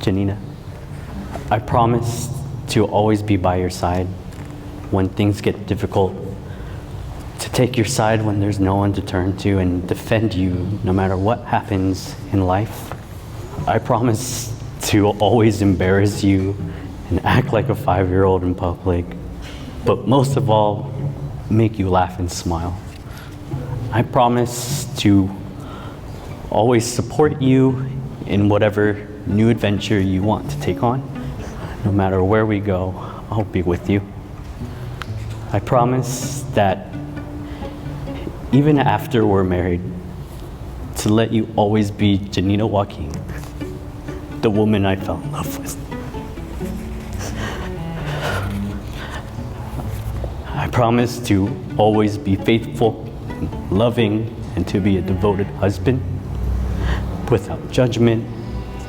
Janina, I promise to always be by your side when things get difficult, to take your side when there's no one to turn to, and defend you no matter what happens in life. I promise to always embarrass you and act like a 5-year-old in public, but most of all, make you laugh and smile. I promise to always support you in whatever new adventure you want to take on. No matter where we go, I'll be with you. I promise that even after we're married, to let you always be Janina Joaquin, the woman I fell in love with. I promise to always be faithful, loving, and to be a devoted husband, without judgment,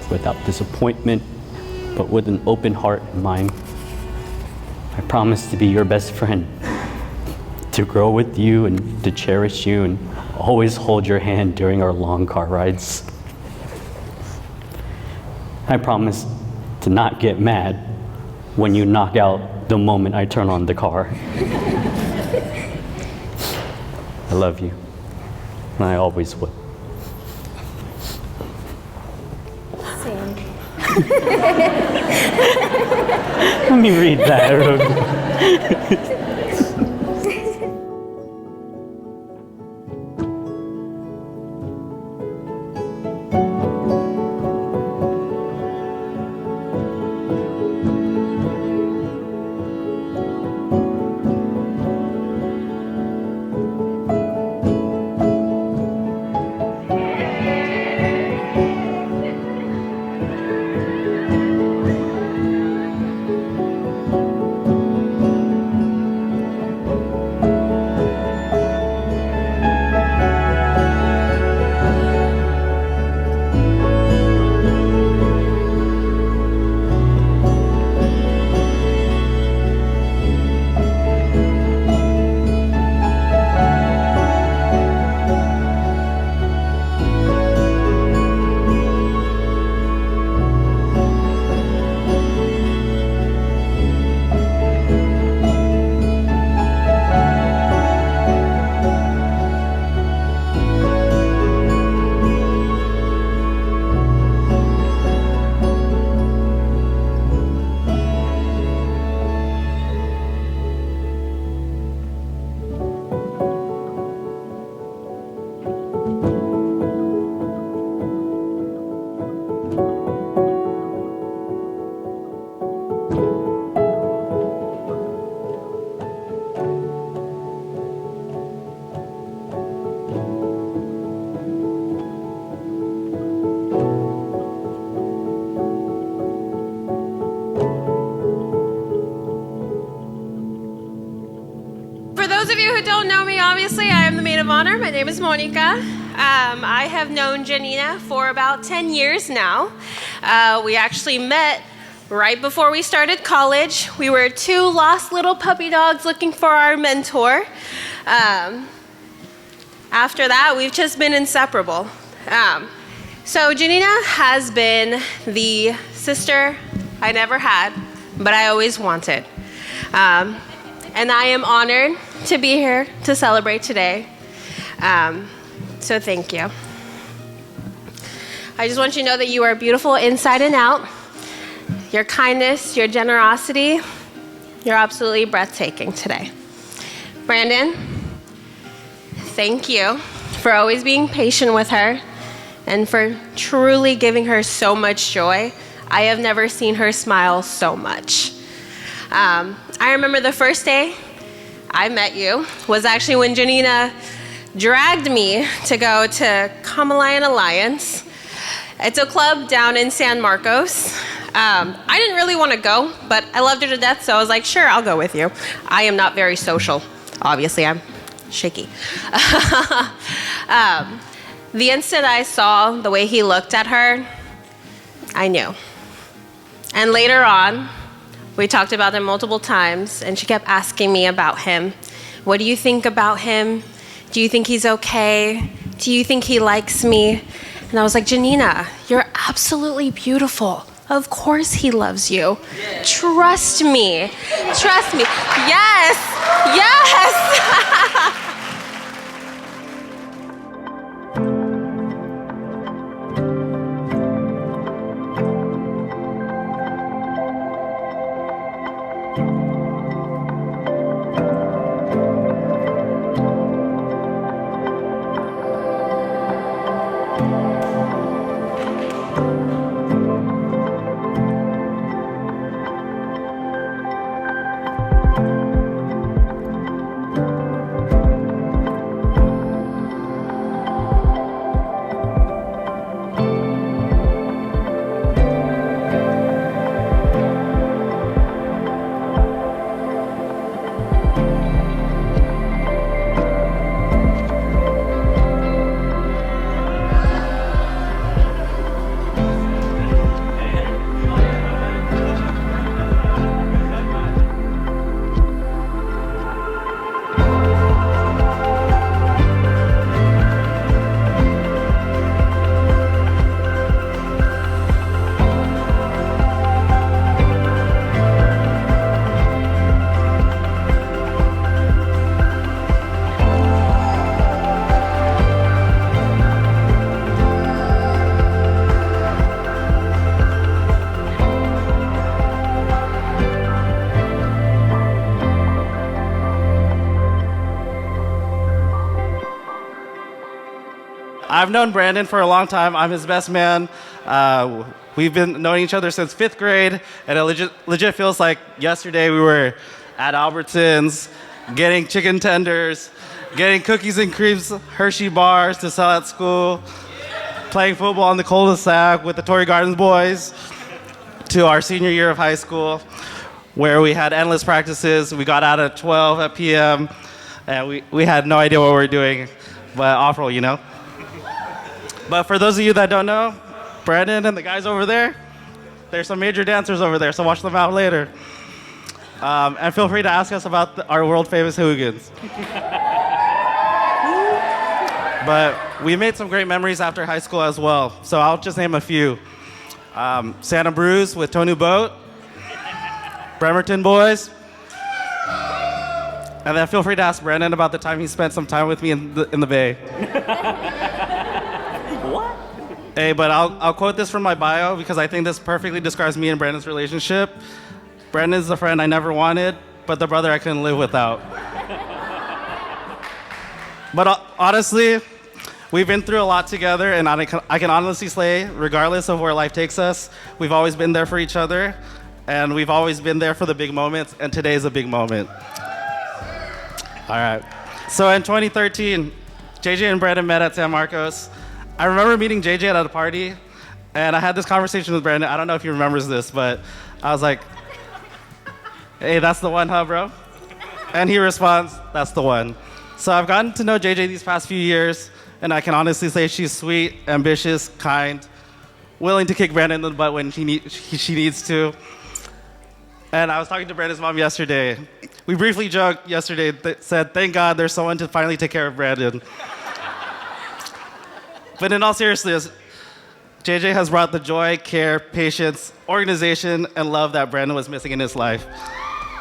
without disappointment, but with an open heart and mind. I promise to be your best friend, to grow with you and to cherish you and always hold your hand during our long car rides. I promise to not get mad when you knock out the moment I turn on the car. I love you, and I always will. Same. Let me read that real quick. Those of you who don't know me, obviously, I am the maid of honor. My name is Monica. I have known Janina for about 10 years now. We actually met right before we started college. We were two lost little puppy dogs looking for our mentor. After that, we've just been inseparable. So Janina has been the sister I never had, but I always wanted. And I am honored to be here to celebrate today. So thank you. I just want you to know that you are beautiful inside and out. Your kindness, your generosity, you're absolutely breathtaking today. Brandon, thank you for always being patient with her and for truly giving her so much joy. I have never seen her smile so much. I remember the first day I met you was actually when Janina dragged me to go to Kamalayan Alliance. It's a club down in San Marcos. I didn't really want to go, but I loved her to death, so I was like, sure, I'll go with you. I am not very social. Obviously, I'm shaky. The instant I saw the way he looked at her, I knew. And later on, we talked about him multiple times, and she kept asking me about him. What do you think about him? Do you think he's okay? Do you think he likes me? And I was like, Janina, you're absolutely beautiful. Of course he loves you. Trust me. Trust me. Yes. Yes. I've known Brandon for a long time. I'm his best man. We've been knowing each other since 5th grade, and it legit feels like yesterday we were at Albertsons getting chicken tenders, getting cookies and creams, Hershey bars to sell at school, playing football in the cul-de-sac with the Torrey Gardens boys, to our senior year of high school, where we had endless practices. We got out at 12 p.m., and we had no idea what we were doing, but off-roll, you know? But for those of you that don't know, Brandon and the guys over there, there's some major dancers over there, so watch them out later. And feel free to ask us about our world-famous hooligans. But we made some great memories after high school as well, so I'll just name a few. Santa Bruce with Tonu Boat, Bremerton Boys, and then feel free to ask Brandon about the time he spent some time with me in the Bay. What? Hey, but I'll quote this from my bio because I think this perfectly describes me and Brandon's relationship. Brandon's the friend I never wanted, but the brother I couldn't live without. But honestly, we've been through a lot together, and I can honestly say, regardless of where life takes us, we've always been there for each other, and we've always been there for the big moments, and today is a big moment. All right. So in 2013, JJ and Brandon met at San Marcos. I remember meeting JJ at a party, and I had this conversation with Brandon. I don't know if he remembers this, but I was like, hey, that's the one, huh, bro? And he responds, that's the one. So I've gotten to know JJ these past few years, and I can honestly say she's sweet, ambitious, kind, willing to kick Brandon in the butt when she needs to. And I was talking to Brandon's mom yesterday. We briefly joked yesterday, said, thank God there's someone to finally take care of Brandon. But in all seriousness, JJ has brought the joy, care, patience, organization, and love that Brandon was missing in his life.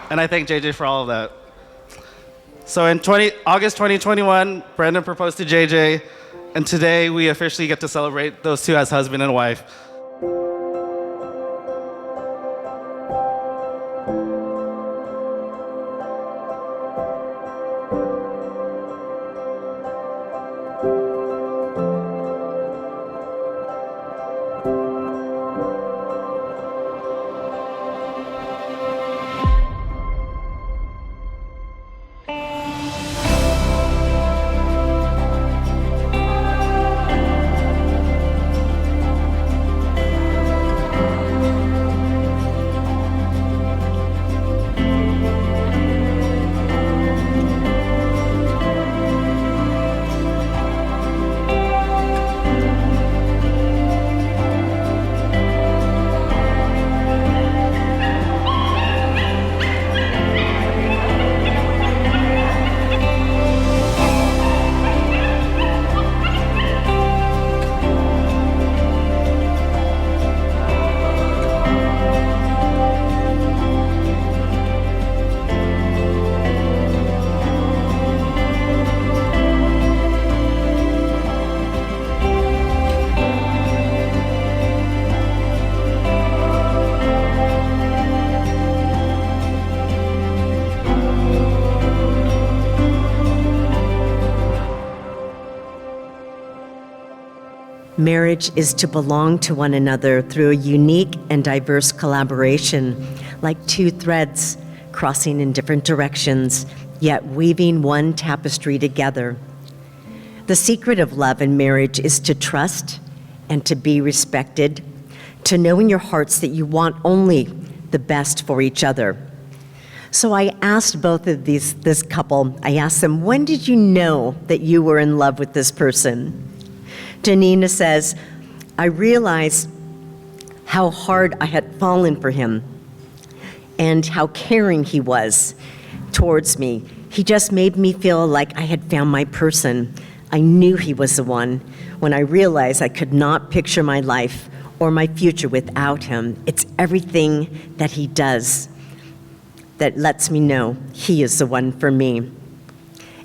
And I thank JJ for all of that. So in August 2021, Brandon proposed to JJ, and today we officially get to celebrate those two as husband and wife. Marriage is to belong to one another through a unique and diverse collaboration, like two threads crossing in different directions, yet weaving one tapestry together. The secret of love and marriage is to trust and to be respected, to know in your hearts that you want only the best for each other. So I asked both of this couple, I asked them, when did you know that you were in love with this person? Janina says, I realized how hard I had fallen for him and how caring he was towards me. He just made me feel like I had found my person. I knew he was the one when I realized I could not picture my life or my future without him. It's everything that he does that lets me know he is the one for me.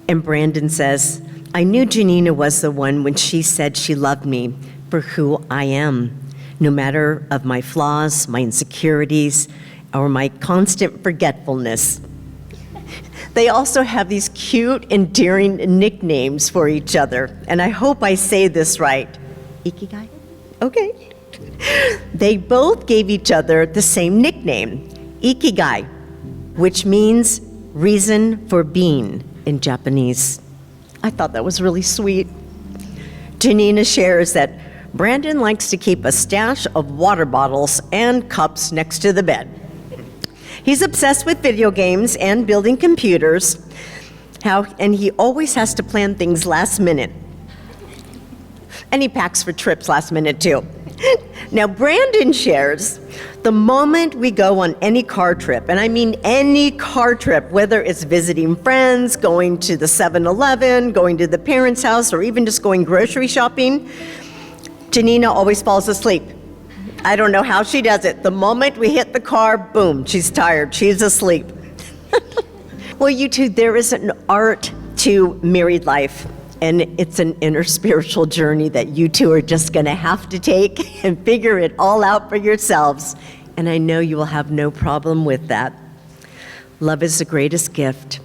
And Brandon says, I knew Janina was the one when she said she loved me for who I am, no matter of my flaws, my insecurities, or my constant forgetfulness. They also have these cute, endearing nicknames for each other, and I hope I say this right. Ikigai? Okay. They both gave each other the same nickname, Ikigai, which means reason for being in Japanese. I thought that was really sweet. Janina shares that Brandon likes to keep a stash of water bottles and cups next to the bed. He's obsessed with video games and building computers, and he always has to plan things last minute. And he packs for trips last minute too. Now, Brandon shares, the moment we go on any car trip, and I mean any car trip, whether it's visiting friends, going to the 7-Eleven, going to the parents' house, or even just going grocery shopping, Janina always falls asleep. I don't know how she does it. The moment we hit the car, boom, she's tired, she's asleep. Well, you two, there is an art to married life. And it's an inner spiritual journey that you two are just gonna have to take and figure it all out for yourselves. And I know you will have no problem with that. Love is the greatest gift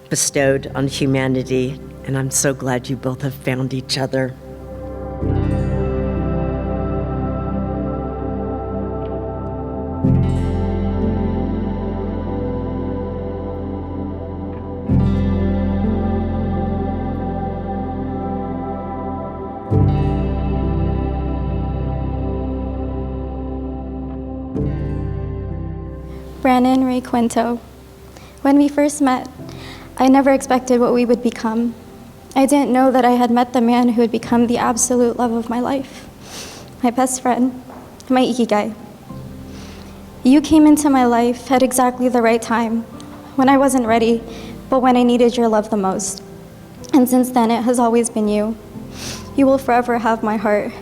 bestowed on humanity, and I'm so glad you both have found each other. Brandon Ray Quinto. When we first met, I never expected what we would become. I didn't know that I had met the man who would become the absolute love of my life, my best friend, my ikigai. You came into my life at exactly the right time, when I wasn't ready, but when I needed your love the most. And since then, it has always been you. You will forever have my heart.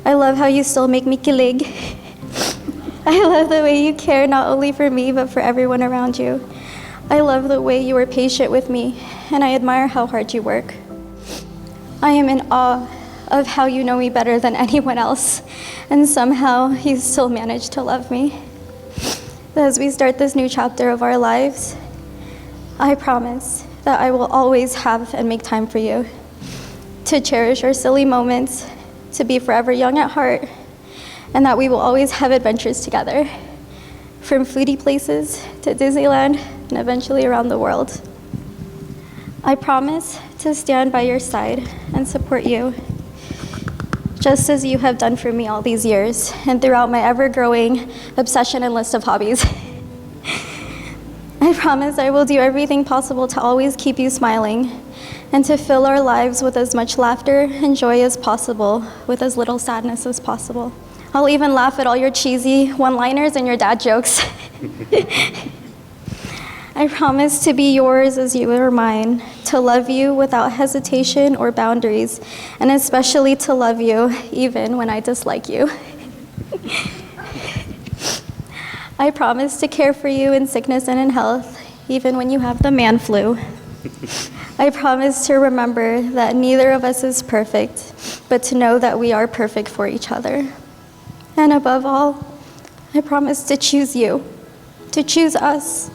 I love how you still make me kilig. I love the way you care not only for me, but for everyone around you. I love the way you are patient with me, and I admire how hard you work. I am in awe of how you know me better than anyone else, and somehow you still manage to love me. As we start this new chapter of our lives, I promise that I will always have and make time for you, to cherish our silly moments, to be forever young at heart, and that we will always have adventures together, from foodie places to Disneyland and eventually around the world. I promise to stand by your side and support you, just as you have done for me all these years and throughout my ever-growing obsession and list of hobbies. I promise I will do everything possible to always keep you smiling and to fill our lives with as much laughter and joy as possible, with as little sadness as possible. I'll even laugh at all your cheesy one-liners and your dad jokes. I promise to be yours as you are mine, to love you without hesitation or boundaries, and especially to love you even when I dislike you. I promise to care for you in sickness and in health, even when you have the man flu. I promise to remember that neither of us is perfect, but to know that we are perfect for each other. And above all, I promise to choose you, to choose us,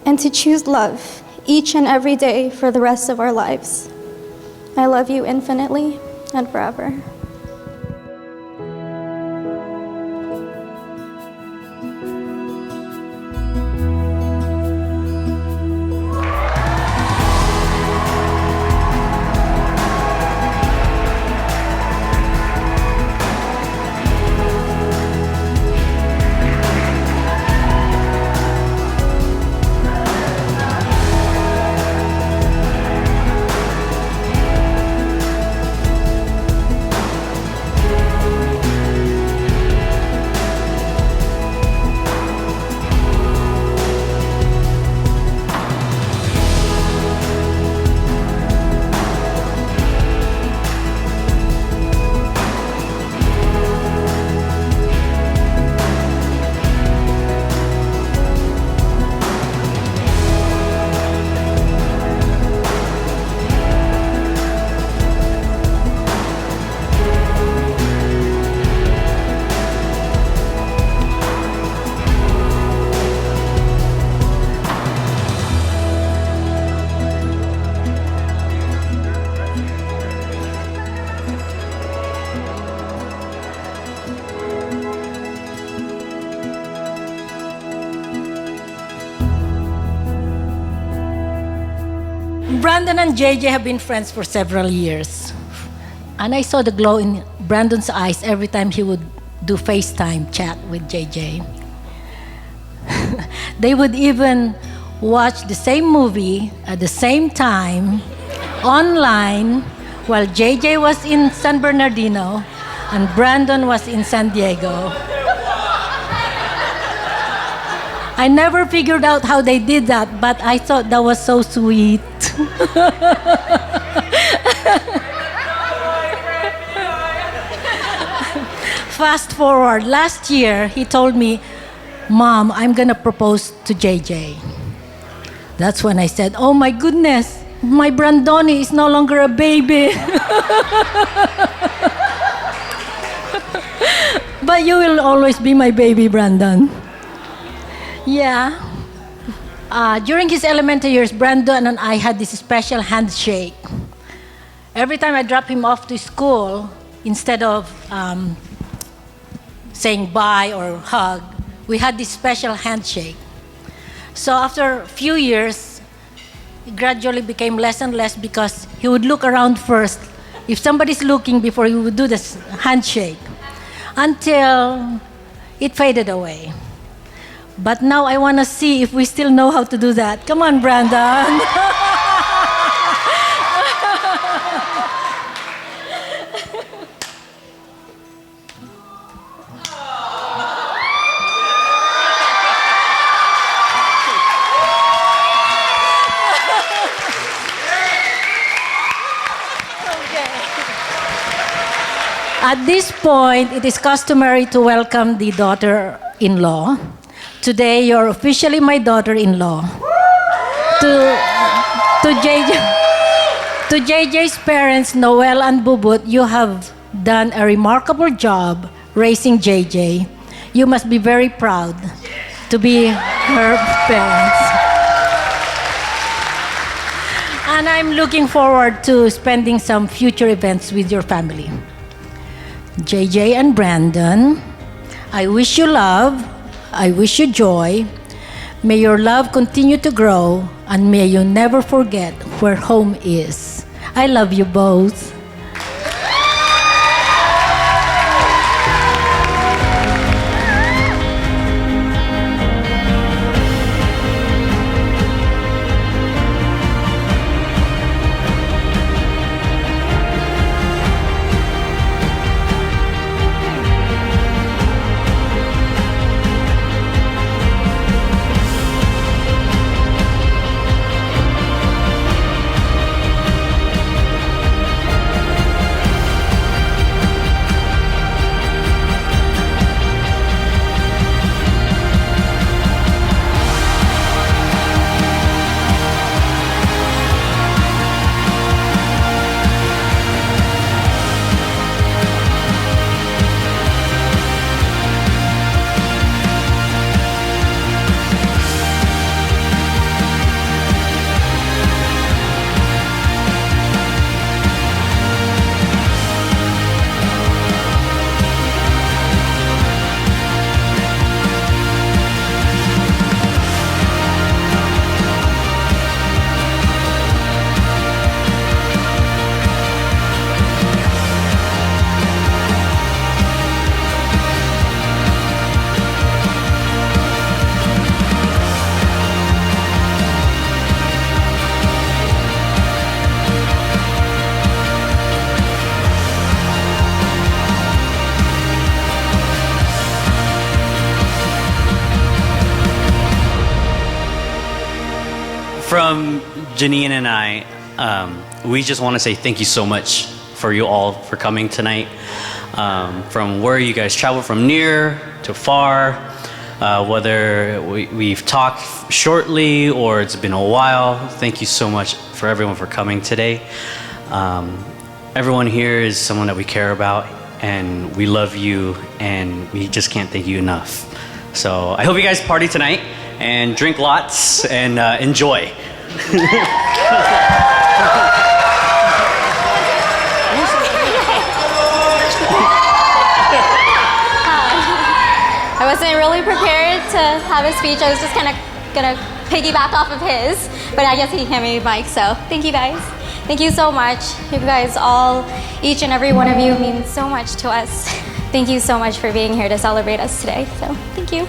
and to choose love each and every day for the rest of our lives. I love you infinitely and forever. Brandon and JJ have been friends for several years. And I saw the glow in Brandon's eyes every time he would do FaceTime chat with JJ. They would even watch the same movie at the same time online while JJ was in San Bernardino and Brandon was in San Diego. I never figured out how they did that, but I thought that was so sweet. Fast forward, last year he told me, Mom, I'm gonna propose to JJ. That's when I said, oh my goodness, my Brandoni is no longer a baby. But you will always be my baby, Brandon. Yeah. During his elementary years, Brandon and I had this special handshake. Every time I drop him off to school, instead of saying bye or hug, we had this special handshake. So after a few years, it gradually became less and less because he would look around first. If somebody's looking before he would do this handshake, until it faded away. But now I want to see if we still know how to do that. Come on, Brandon. At this point, it is customary to welcome the daughter-in-law. Today, you're officially my daughter-in-law. To JJ's parents, Noel and Bubut, you have done a remarkable job raising JJ. You must be very proud to be her parents. And I'm looking forward to spending some future events with your family. JJ and Brandon, I wish you love, I wish you joy. May your love continue to grow, and may you never forget where home is. I love you both. From Janine and I, we just want to say thank you so much for you all for coming tonight. From where you guys travel from near to far, whether we've talked shortly or it's been a while, thank you so much for everyone for coming today. Everyone here is someone that we care about, and we love you, and we just can't thank you enough. So I hope you guys party tonight and drink lots and enjoy. I wasn't really prepared to have a speech. I was just kind of gonna piggyback off of his, but I guess he handed me a bike, so thank you guys. Thank you so much. You guys all, each and every one of you means so much to us. Thank you so much for being here to celebrate us today, so thank you.